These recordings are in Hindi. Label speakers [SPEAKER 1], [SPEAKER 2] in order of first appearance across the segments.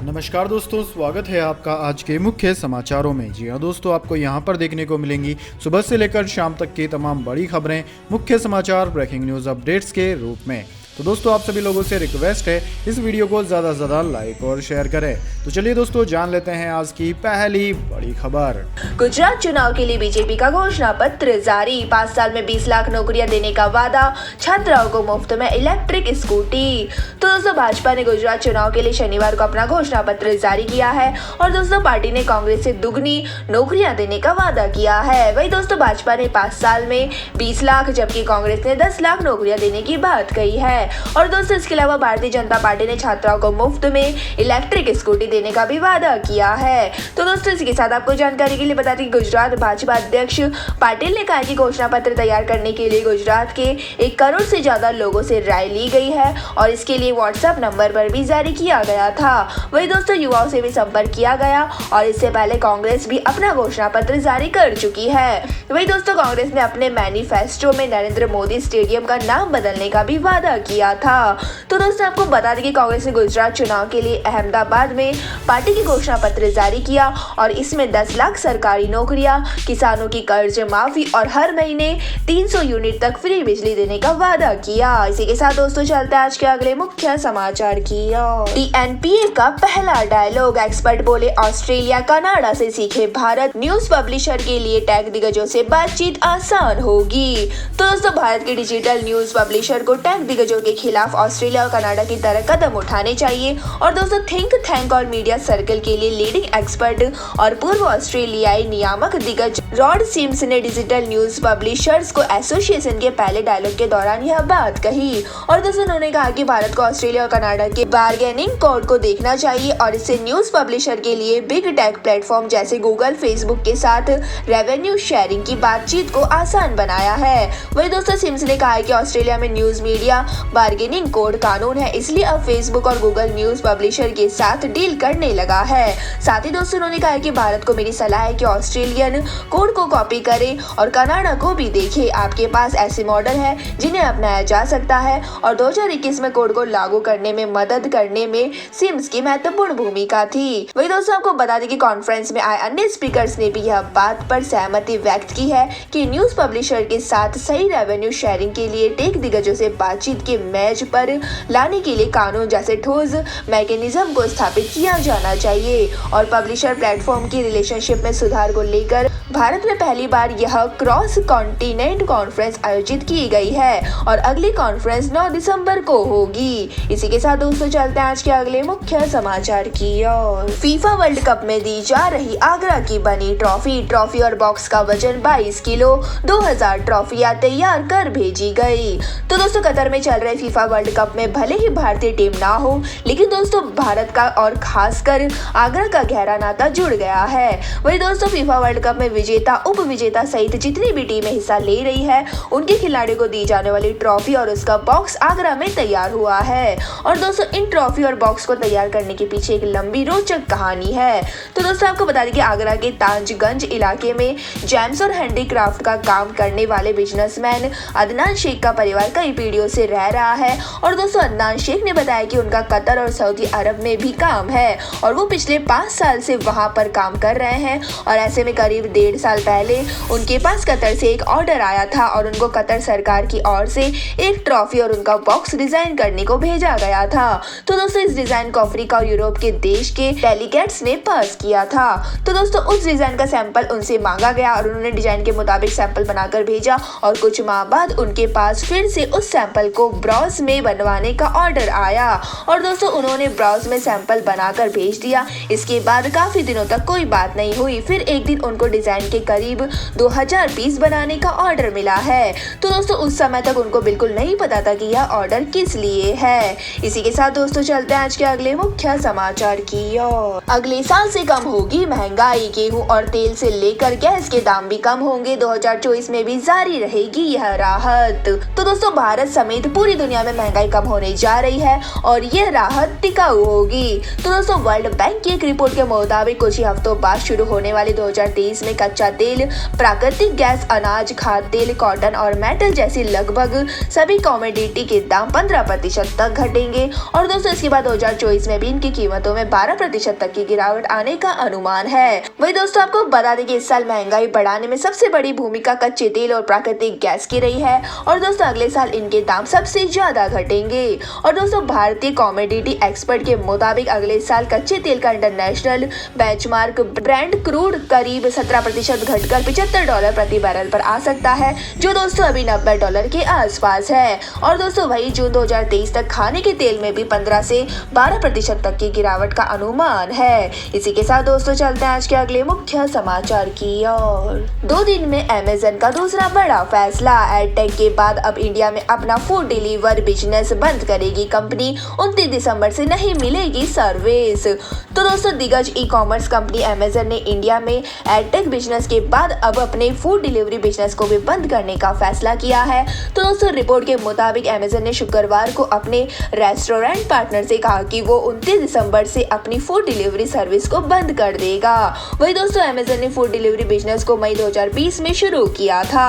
[SPEAKER 1] नमस्कार दोस्तों, स्वागत है आपका आज के मुख्य समाचारों में। जी हाँ दोस्तों, आपको यहाँ पर देखने को मिलेंगी सुबह से लेकर शाम तक की तमाम बड़ी खबरें, मुख्य समाचार, ब्रेकिंग न्यूज़ अपडेट्स के रूप में। तो दोस्तों, आप सभी लोगों से रिक्वेस्ट है इस वीडियो को ज़्यादा से ज़्यादा लाइक और शेयर करें। तो चलिए दोस्तों, जान लेते हैं आज की पहली बड़ी खबर।
[SPEAKER 2] गुजरात चुनाव के लिए बीजेपी का घोषणा पत्र जारी। 5 साल में 20 लाख नौकरियां देने का वादा, छात्राओं को मुफ्त में इलेक्ट्रिक स्कूटी। तो दोस्तों, भाजपा ने गुजरात चुनाव के लिए शनिवार को अपना घोषणा पत्र जारी किया है और दोस्तों पार्टी ने कांग्रेस से दुगनी नौकरियां देने का वादा किया है। वही दोस्तों, भाजपा ने 5 साल में 20 लाख जबकि कांग्रेस ने 10 लाख नौकरियां देने की बात कही है। और दोस्तों, इसके अलावा भारतीय जनता पार्टी ने छात्राओं को मुफ्त में इलेक्ट्रिक स्कूटी देने का भी वादा किया है। तो दोस्तों, इसके साथ आपको जानकारी के लिए बता दें कि गुजरात भाजपा अध्यक्ष पाटिल ने कहा कि घोषणा पत्र तैयार करने के लिए गुजरात के 1 करोड़ से ज्यादा लोगों से राय ली गई है और इसके लिए व्हाट्सएप नंबर पर भी जारी किया गया था। वही दोस्तों, युवाओं से भी संपर्क किया गया और इससे पहले कांग्रेस भी अपना घोषणा पत्र जारी कर चुकी है। वही दोस्तों, कांग्रेस ने अपने मैनिफेस्टो में नरेंद्र मोदी स्टेडियम का नाम बदलने का भी वादा किया था। तो दोस्तों, आपको बता दें कि कांग्रेस ने गुजरात चुनाव के लिए अहमदाबाद में पार्टी की घोषणा पत्र जारी किया और इसमें 10 लाख सरकारी नौकरियां, किसानों की कर्ज माफी और हर महीने 300 यूनिट तक फ्री बिजली देने का वादा किया। इसी के साथ दोस्तों, चलते हैं आज के अगले मुख्य समाचार की ओर। डीएनपीए का पहला डायलॉग, एक्सपर्ट बोले ऑस्ट्रेलिया कनाडा से सीखे भारत, न्यूज पब्लिशर के लिए टेक दिग्गजों से बातचीत आसान होगी। तो दोस्तों, भारत के डिजिटल न्यूज पब्लिशर को टेक दिग्गजों के खिलाफ ऑस्ट्रेलिया और कनाडा की तरह कदम उठाने चाहिए। और दोस्तों, थिंक टैंक और मीडिया सर्कल के लिए लीडिंग एक्सपर्ट और पूर्व ऑस्ट्रेलियाई नियामक दिग्गज रॉड सिम्स ने डिजिटल न्यूज पब्लिशर्स को एसोसिएशन के पहले डायलॉग के दौरान यह बात कही। और दोस्तों, उन्होंने कहा कि भारत को ऑस्ट्रेलिया और कनाडा के बार्गेनिंग कोड को देखना चाहिए और इससे न्यूज पब्लिशर के लिए बिग टेक प्लेटफॉर्म जैसे गूगल, फेसबुक के साथ रेवेन्यू शेयरिंग की बातचीत को आसान बनाया है। वही दोस्तों, सिम्स ने कहा है कि ऑस्ट्रेलिया में न्यूज मीडिया बार्गेनिंग कोड कानून है, इसलिए अब फेसबुक और गूगल न्यूज पब्लिशर के साथ डील करने लगा है। साथ ही दोस्तों, उन्होंने कहा कि भारत को मेरी सलाह है कि ऑस्ट्रेलियन कोड को कॉपी करे और कनाडा को भी देखे। आपके पास ऐसे मॉडल है जिन्हें अपनाया जा सकता है और 2021 में कोड को लागू करने में मदद करने में सिम्स की महत्वपूर्ण भूमिका थी। वही दोस्तों, आपको बता दें कि कॉन्फ्रेंस में आए अन्य स्पीकर्स ने भी यह बात पर सहमति व्यक्त की है कि न्यूज पब्लिशर के साथ सही रेवेन्यू शेयरिंग के लिए टेक दिग्गजों से बातचीत के मेज पर लाने के लिए कानून जैसे ठोस मैकेनिज्म को स्थापित किया जाना चाहिए। और पब्लिशर प्लेटफॉर्म की रिलेशनशिप में सुधार को लेकर भारत में पहली बार यह क्रॉस कॉन्टिनेंट कॉन्फ्रेंस आयोजित की गई है और अगली कॉन्फ्रेंस 9 दिसंबर को होगी। इसी के साथ दोस्तों, चलते हैं आज के अगले मुख्य समाचार की ओर। फीफा वर्ल्ड कप में दी जा रही आगरा की बनी ट्रॉफी और बॉक्स का वजन 22 किलो, 2000 ट्रॉफियां तैयार कर भेजी गई। तो दोस्तों, कतर में चल रहे फीफा वर्ल्ड कप में भले ही भारतीय टीम ना हो, लेकिन दोस्तों भारत का और खासकर आगरा का गहरा नाता जुड़ गया है। वही दोस्तों, फीफा वर्ल्ड कप में विजेता, उप विजेता सहित जितनी भी टीमें हिस्सा ले रही है, उनके खिलाड़ियों को दी जाने वाली ट्रॉफी और उसका बॉक्स आगरा में तैयार हुआ है। और दोस्तों, इन ट्रॉफी और बॉक्स को तैयार करने के पीछे एक लंबी रोचक कहानी है। तो दोस्तों, आपको बता दें कि आगरा के ताजगंज इलाके में जेम्स और हैंडीक्राफ्ट का काम करने वाले बिजनेसमैन अदनान शेख का परिवार कई पीढ़ियों से रह रहा है। और दोस्तों, अदनान शेख ने बताया कि उनका कतर और सऊदी अरब में भी काम है और वो पिछले 5 साल से वहां पर काम कर रहे हैं। और ऐसे में करीब 1.5 साल पहले उनके पास कतर से एक ऑर्डर आया था और उनको कतर सरकार की ओर से एक ट्रॉफी और उनका बॉक्स डिजाइन करने को भेजा गया था। तो दोस्तों, इस डिजाइन को अफ्रीका और यूरोप के देश के डेलीगेट्स ने पास किया था। तो दोस्तों, उस डिजाइन का सैंपल उनसे मांगा गया और उन्होंने डिजाइन के मुताबिक सैंपल बनाकर भेजा और कुछ माह बाद उनके पास फिर से उस सैंपल को ब्रॉस में बनवाने का ऑर्डर आया। और दोस्तों, उन्होंने ब्रॉस में सैंपल बनाकर भेज दिया। इसके बाद काफी दिनों तक कोई बात नहीं हुई। फिर एक दिन उनको डिजाइन के करीब 2000 पीस बनाने का ऑर्डर मिला है। तो दोस्तों, उस समय तक उनको बिल्कुल नहीं पता था कि यह ऑर्डर किस लिए है। इसी के साथ दोस्तों, चलते हैं आज के अगले मुख्य समाचार की ओर। अगले साल से कम होगी महंगाई, गेहूं और तेल से लेकर गैस के दाम भी कम होंगे। 2024 में भी जारी रहेगी यह राहत। तो दोस्तों, भारत समेत पूरी दुनिया में महंगाई कम होने जा रही है और यह राहत टिकाऊ होगी। तो दोस्तों, वर्ल्ड बैंक की एक रिपोर्ट के मुताबिक कुछ ही हफ्तों बाद शुरू होने वाले 2023 में कच्चा कच्चा तेल, प्राकृतिक गैस, अनाज, खाद्य तेल, कॉटन और मेटल जैसी लगभग सभी कॉमोडिटी के दाम 15% तक घटेंगे। और दोस्तों इसके बाद 2024 में भी इनकी कीमतों में 12% तक की गिरावट आने का अनुमान है। वही दोस्तों आपको बता दें कि इस साल महंगाई बढ़ाने में सबसे बड़ी भूमिका कच्चे तेल और प्राकृतिक गैस की रही है और दोस्तों अगले साल इनके दाम सबसे ज्यादा घटेंगे। और दोस्तों भारतीय कॉमोडिटी एक्सपर्ट के मुताबिक अगले साल कच्चे तेल का इंटरनेशनल बेंचमार्क ब्रांड क्रूड करीब 17% घटकर $75 प्रति बैरल पर आ सकता है, जो दोस्तों अभी $90 के आसपास है। और दोस्तों वही जून 2023 तक खाने के तेल में भी 15 से 12% तक की गिरावट का अनुमान है। इसी के साथ दोस्तों चलते हैं आज के अगले मुख्य समाचार की ओर। 2 दिन में अमेज़न का दूसरा बड़ा फैसला, एडटेक के बाद अब इंडिया में अपना फूड डिलीवर बिजनेस बंद करेगी कंपनी, 29 दिसंबर से नहीं मिलेगी सर्विस। तो दोस्तों दिग्गज ई कॉमर्स कंपनी अमेज़न ने इंडिया में एडटेक बिजनेस के बाद अब अपने फूड डिलीवरी बिजनेस को भी बंद करने का फैसला किया है। तो दोस्तों रिपोर्ट के मुताबिक अमेज़न ने शुक्रवार को अपने रेस्टोरेंट पार्टनर से कहा कि वो 29 दिसंबर से अपनी फूड डिलीवरी सर्विस को बंद कर देगा। वही दोस्तों अमेज़न ने फूड डिलीवरी बिजनेस को मई 2020 में शुरू किया था।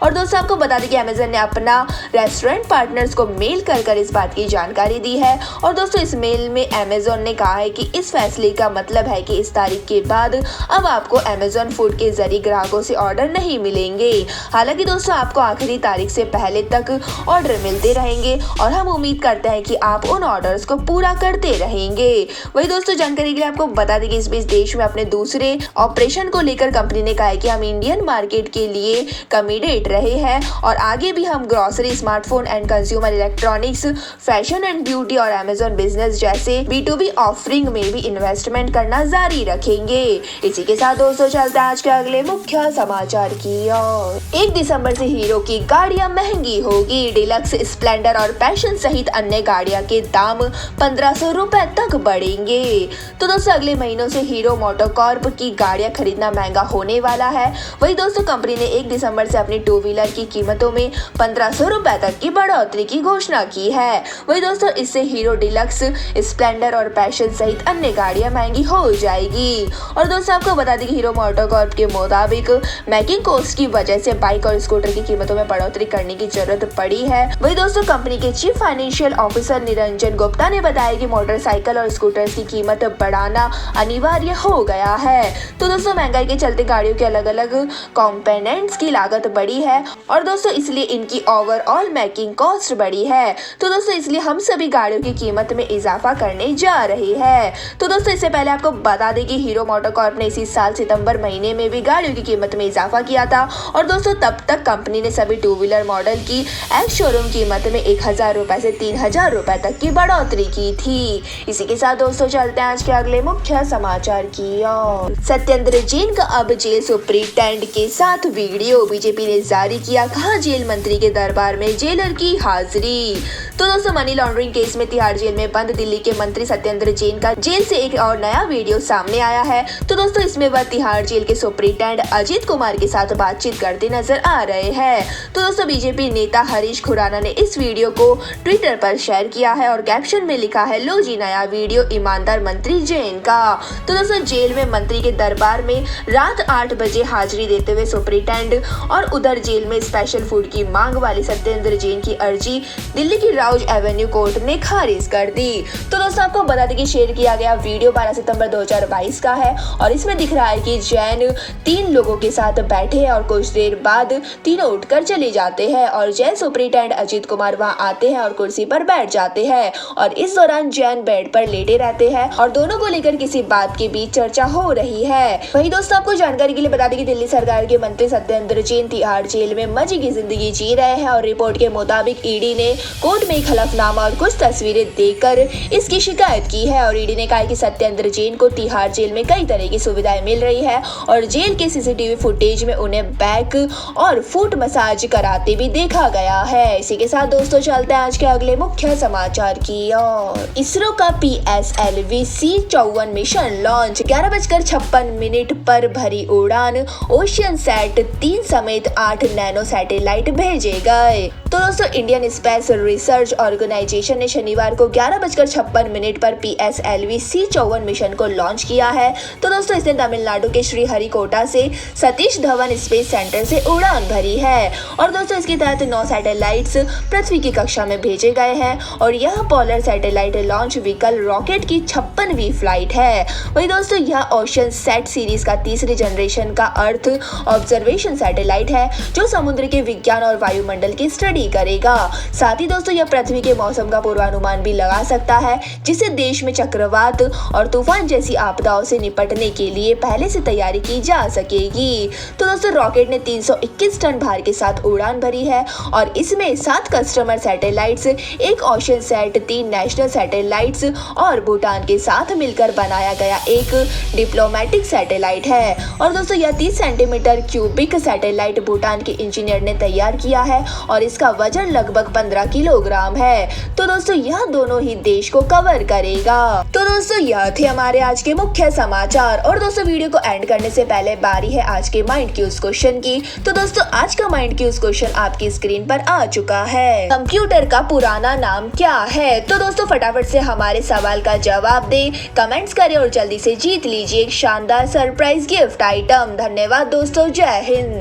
[SPEAKER 2] और दोस्तों आपको बता दें कि अमेज़न ने अपना रेस्टोरेंट पार्टनर्स को मेल कर इस बात की जानकारी दी है। और दोस्तों इस मेल में अमेज़न ने कहा है कि इस फैसले का मतलब है कि इस तारीख के बाद अब आपको अमेज़न फूड के जरिए ग्राहकों से ऑर्डर नहीं मिलेंगे। हालांकि दोस्तों आपको आखिरी तारीख से पहले तक ऑर्डर मिलते रहेंगे और हम उम्मीद करते हैं कि आप उन ऑर्डर्स को पूरा करते रहेंगे। वही दोस्तों जानकारी के लिए आपको बता दें कि इस बीच देश में अपने दूसरे ऑपरेशन को लेकर कंपनी ने कहा है कि हम इंडियन मार्केट के लिए कमिटेड रहे हैं और आगे भी हम grocery, smartphone and consumer electronics, fashion and beauty और अमेज़न बिजनेस जैसे B2B ऑफरिंग में भी इन्वेस्टमेंट करना जारी रखेंगे। इसी के साथ दोस्तों चलते हैं आज के अगले मुख्य समाचार की ओर। 1 दिसंबर से हीरो की गाड़ियां महंगी होगी, डिलक्स, स्प्लेंडर और पैशन सहित अन्य गाड़ियां के दाम 1500 रुपए तक बढ़ेंगे। तो दोस्तों अगले महीनों से हीरो मोटोकॉर्प की गाड़ियां खरीदना महंगा होने वाला है। वही दोस्तों कंपनी ने 1 दिसंबर से अपनी 2 व्हीलर की कीमतों में 1500 रुपए तक की बढ़ोतरी की घोषणा की है। वही दोस्तों इससे हीरो डिलक्स, स्प्लेंडर और पैशन सहित अन्य गाड़ियां महंगी हो जाएगी। और दोस्तों आपको बता दें कि हीरो मोटोकॉर्प के मुताबिक मेकिंग कॉस्ट की वजह से बाइक और स्कूटर की कीमतों में बढ़ोतरी करने की जरूरत पड़ी है। वही दोस्तों कंपनी के chief financial officer Niranjan Gupta ने बताया कि मोटरसाइकिल और स्कूटर की कीमत बढ़ाना अनिवार्य हो गया है। तो दोस्तों महंगाई के चलते गाड़ियों के अलग अलग कंपोनेंट्स की लागत बढ़ी है और दोस्तों इसलिए इनकी ओवरऑल मेकिंग कॉस्ट बढ़ी है। तो दोस्तों इसलिए हम सभी गाड़ियों की कीमत में इजाफा करने जा रहे हैं। तो दोस्तों इससे पहले आपको बता दें कि हीरो मोटोकॉर्प ने इसी साल सितंबर महीने में भी गाड़ियों की कीमत में इजाफा किया था और दोस्तों तब तक कंपनी ने सभी 2 व्हीलर मॉडल की एक्स शोरूम कीमत में 1000 रुपए से 3000 रुपए तक की बढ़ोतरी की थी। इसी के साथ दोस्तों चलते हैं आज के अगले मुख्य समाचार की ओर। सत्येंद्र जैन का अब जेल सुप्रिंटेंडेंट के साथ वीडियो, बीजेपी ने जारी किया, कहा जेल मंत्री के दरबार में जेलर की हाजिरी। तो दोस्तों मनी लॉन्ड्रिंग केस में तिहाड़ जेल में बंद दिल्ली के मंत्री सत्येंद्र जैन का जेल से एक और नया वीडियो सामने आया है। तो दोस्तों इसमें वह तिहाड़ जेल के सुप्रिंटेंडेंट अजीत कुमार के साथ बातचीत करते नजर आ रहे हैं। तो दोस्तों बीजेपी नेता हरीश खुराना ने इस वीडियो को ट्विटर पर शेयर किया है और कैप्शन में लिखा है, लो जी नया वीडियो ईमानदार मंत्री जैन का। तो दोस्तों जेल में मंत्री के दरबार में रात 8 बजे हाजिरी देते हुए सुप्रिंटेंडेंट और उधर जेल में स्पेशल फूड की मांग वाली सत्येंद्र जैन की अर्जी दिल्ली की राउज एवेन्यू कोर्ट ने खारिज कर दी। तो दोस्तों आपको बता दें कि शेयर किया गया वीडियो 12 सितंबर 2022 का है और इसमें दिख रहा है कि जैन 3 लोगों के साथ बैठे हैं और कुछ देर बाद तीनों उठकर चले जाते हैं और जैन सुप्रिंटेंडेंट अजीत कुमार वहां आते हैं और कुर्सी पर बैठ जाते हैं और इस दौरान जैन बेड पर लेटे रहते हैं और दोनों को लेकर किसी बात के बीच चर्चा हो रही है। वही दोस्तों आपको जानकारी के लिए बता दें कि दिल्ली सरकार के मंत्री सत्येंद्र जैन तिहाड़ जेल में मजे की जिंदगी जी रहे हैं और रिपोर्ट के मुताबिक ईडी ने कोर्ट में एक हलफनामा और कुछ तस्वीरें देकर इसकी शिकायत की है और ईडी ने कहा कि सत्येंद्र जैन को तिहाड़ जेल में कई तरह की सुविधाएं मिल रही है और जेल के सीसीटीवी फुटेज में उन्हें बैक और फुट मसाज कराते भी देखा गया है। इसी के साथ दोस्तों चलते हैं आज के अगले मुख्य समाचार की ओर। इसरो का PSLV C54 मिशन लॉन्च, 11:56 पर भरी उड़ान, ओशियन सैट 3 समेत 8 नैनो सैटेलाइट भेजे गए। तो दोस्तों इंडियन स्पेस रिसर्च ऑर्गेनाइजेशन ने शनिवार को 11:56 पर PSLV C54 मिशन को लॉन्च किया है। तो दोस्तों इसने तमिलनाडु के श्रीहरिकोटा नासा से सतीश धवन स्पेस सेंटर से उड़ान भरी है। और दोस्तों इसके तहत 9 सैटेलाइट्स पृथ्वी की कक्षा में भेजे गए हैं और यह polar satellite launch vehicle rocket की 56वीं फ्लाइट है। वही दोस्तों यह ओशन सेट सीरीज का तीसरी जनरेशन का अर्थ ऑब्जर्वेशन सैटेलाइट है जो समुद्र के विज्ञान और वायुमंडल की स्टडी करेगा। साथ ही दोस्तों यह पृथ्वी के मौसम का पूर्वानुमान भी लगा सकता है जिससे देश में चक्रवात और तूफान जैसी आपदाओं से निपटने के लिए पहले से तैयारी की जा सकेगी। तो दोस्तों रॉकेट ने 321 टन भार के साथ उड़ान भरी है और इसमें 7 कस्टमर सैटेलाइट्स, एक ओशन सेट, 3 नेशनल सैटेलाइट्स और भूटान के साथ मिलकर बनाया गया एक डिप्लोमेटिक सैटेलाइट है। और दोस्तों यह 30 सेंटीमीटर क्यूबिक सैटेलाइट भूटान के इंजीनियर ने तैयार किया है और इसका वजन लगभग 15 किलोग्राम है। तो दोस्तों यह दोनों ही देश को कवर करेगा। तो दोस्तों यह थे हमारे आज के मुख्य समाचार। और दोस्तों वीडियो को एंड करने से पहले बारी है आज के माइंड क्यूज क्वेश्चन की। तो दोस्तों आज का माइंड क्यूज क्वेश्चन आपकी स्क्रीन पर आ चुका है। कंप्यूटर का पुराना नाम क्या है? तो दोस्तों फटाफट से हमारे सवाल का जवाब दे, कमेंट्स करें और जल्दी से जीत लीजिए एक शानदार सरप्राइज गिफ्ट आइटम। धन्यवाद दोस्तों, जय हिंद।